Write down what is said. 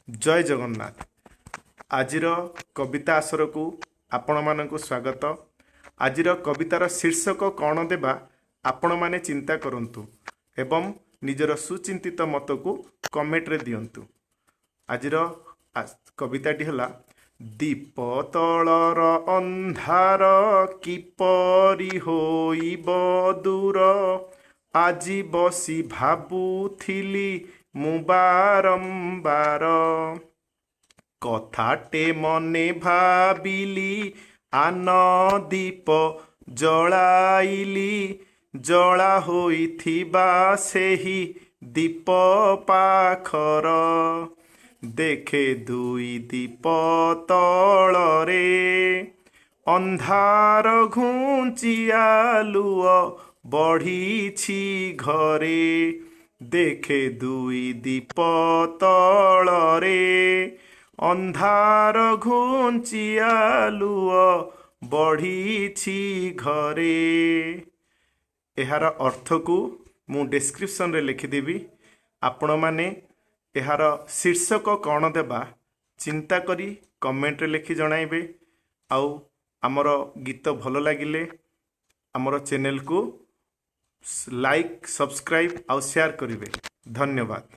जय जगन्नाथ। आजिर कविता आसर को आपण मानक स्वागत। आजिर कवितार शीर्षक कौन देबा आपण माने चिंता करंतु एवं निजर सुचिंतित मत को कमेंट रे दियंतु। आजिर कविताटी हला दीप तलर अंधार किपरि होइब दूर आजी बसी भाबुथिली मु बारंबार कथाटे मने भाबिली आन दीप जलाइली जला होइथिबा सेही दीप पाखर देखे दुई दीप तलरे अंधार घुंची आलुओ बढ़ीछि घरे देखे दुई दीप तलरे अंधार घुंची आलुओ बढ़ीछि घरे। एहार अर्थ को मु डिस्क्रिप्शन रे लिखिदेवी। आपण माने एहार शीर्षक कौन देबा चिंता करी कमेंट रे लिखि जणाइबे। आउ आमर गीत भल लागिले आमर चैनल को लाइक सब्सक्राइब और शेयर करिवे। धन्यवाद।